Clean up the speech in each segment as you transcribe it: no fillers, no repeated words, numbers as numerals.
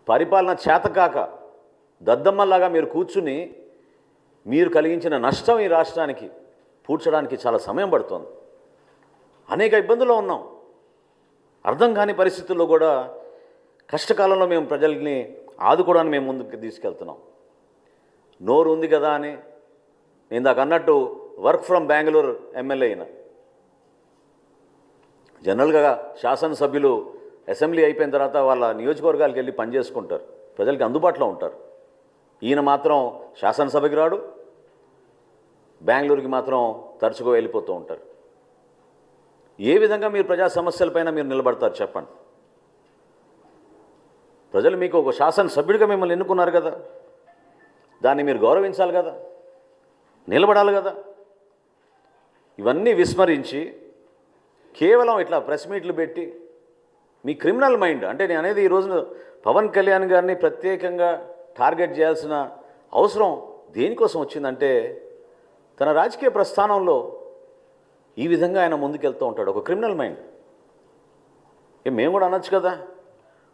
పరిపాలన చేతకాక దద్దమ్మలాగా మీరు కూర్చుని మీరు కలిగించిన నష్టం ఈ రాష్ట్రానికి పూడ్చడానికి చాలా సమయం పడుతోంది. అనేక ఇబ్బందుల్లో ఉన్నాం. అర్థం కాని పరిస్థితుల్లో కూడా కష్టకాలంలో మేము ప్రజల్ని ఆదుకోవడానికి మేము ముందుకు తీసుకెళ్తున్నాం. నోరు ఉంది కదా అని నేను దాకా అన్నట్టు వర్క్ ఫ్రమ్ బెంగళూరు ఎమ్మెల్యే అయినా. జనరల్గా శాసనసభ్యులు అసెంబ్లీ అయిపోయిన తర్వాత వాళ్ళ నియోజకవర్గాలకు వెళ్ళి పనిచేసుకుంటారు, ప్రజలకి అందుబాటులో ఉంటారు. ఈయన మాత్రం శాసనసభకి రాడు, బెంగళూరుకి మాత్రం తరచుగా వెళ్ళిపోతూ ఉంటారు. ఏ విధంగా మీరు ప్రజా సమస్యలపైన మీరు నిలబడతారు చెప్పండి? ప్రజలు మీకు ఒక శాసనసభ్యుడిగా మిమ్మల్ని ఎన్నుకున్నారు కదా, దాన్ని మీరు గౌరవించాలి కదా, నిలబడాలి కదా. ఇవన్నీ విస్మరించి కేవలం ఇట్లా ప్రెస్ మీట్లు పెట్టి మీ క్రిమినల్ మైండ్, అంటే నేను అనేది ఈరోజు పవన్ కళ్యాణ్ గారిని ప్రత్యేకంగా టార్గెట్ చేయాల్సిన అవసరం దేనికోసం వచ్చిందంటే తన రాజకీయ ప్రస్థానంలో ఈ విధంగా ఆయన ముందుకెళ్తూ ఉంటాడు. ఒక క్రిమినల్ మైండ్. మేము కూడా అనొచ్చు కదా,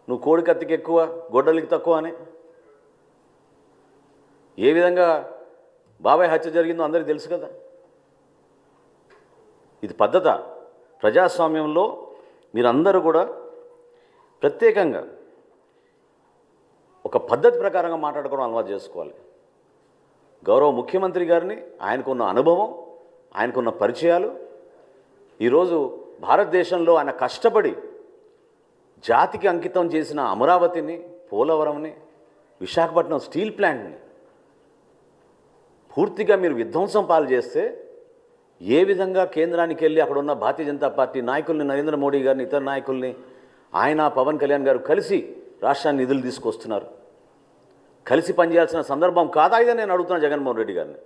నువ్వు కోడి కత్తికి ఎక్కువ గొడ్డలికి తక్కువ అని. ఏ విధంగా బాబాయ్ హత్య జరిగిందో అందరికీ తెలుసు కదా. ఇది పద్ధత? ప్రజాస్వామ్యంలో మీరందరూ కూడా ప్రత్యేకంగా ఒక పద్ధతి ప్రకారంగా మాట్లాడుకోవడం అలవాటు చేసుకోవాలి. గౌరవ ముఖ్యమంత్రి గారిని, ఆయనకున్న అనుభవం, ఆయనకున్న పరిచయాలు, ఈరోజు భారతదేశంలో ఆయన కష్టపడి జాతికి అంకితం చేసిన అమరావతిని, పోలవరంని, విశాఖపట్నం స్టీల్ ప్లాంట్ని పూర్తిగా మీరు విధ్వంసం పాలు చేస్తే ఏ విధంగా కేంద్రానికి వెళ్ళి అక్కడ ఉన్న భారతీయ జనతా పార్టీ నాయకుల్ని, నరేంద్ర మోడీ గారిని, ఇతర నాయకుల్ని, ఆయన పవన్ కళ్యాణ్ గారు కలిసి రాష్ట్రాన్ని నిధులు తీసుకొస్తున్నారు. కలిసి పనిచేయాల్సిన సందర్భం కాదా ఇదని నేను అడుగుతున్నా జగన్మోహన్ రెడ్డి గారిని.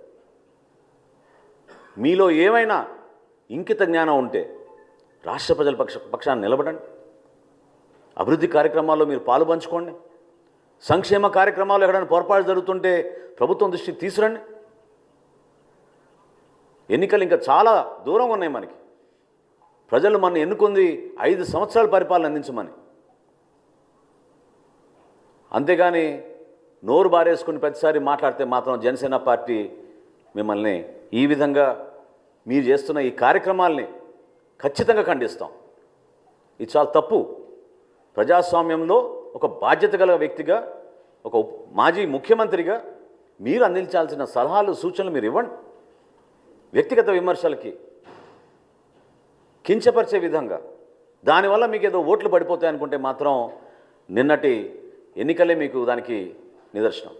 మీలో ఏమైనా ఇంకిత జ్ఞానం ఉంటే రాష్ట్ర ప్రజల పక్షాన్ని నిలబడండి. అభివృద్ధి కార్యక్రమాల్లో మీరు పాలు పంచుకోండి. సంక్షేమ కార్యక్రమాలు ఎక్కడైనా పొరపాటు జరుగుతుంటే ప్రభుత్వం దృష్టికి తీసుకురండి. ఎన్నికలు ఇంకా చాలా దూరంగా ఉన్నాయి మనకి. ప్రజలు మన ఎన్నుకుంది 5 సంవత్సరాల పరిపాలన అందించమని. అంతేగాని నోరు బారేసుకుని ప్రతిసారి మాట్లాడితే మాత్రం జనసేన పార్టీ మిమ్మల్ని ఈ విధంగా మీరు చేస్తున్న ఈ కార్యక్రమాల్ని ఖచ్చితంగా ఖండిస్తాం. ఇది చాలా తప్పు. ప్రజాస్వామ్యంలో ఒక బాధ్యత గల వ్యక్తిగా, ఒక మాజీ ముఖ్యమంత్రిగా మీరు అందించాల్సిన సలహాలు, సూచనలు మీరు ఇవ్వండి. వ్యక్తిగత విమర్శలకి కించపరిచే విధంగా దానివల్ల మీకు ఏదో ఓట్లు పడిపోతాయనుకుంటే మాత్రం నిన్నటి ఎన్నికలే మీకు దానికి నిదర్శనం.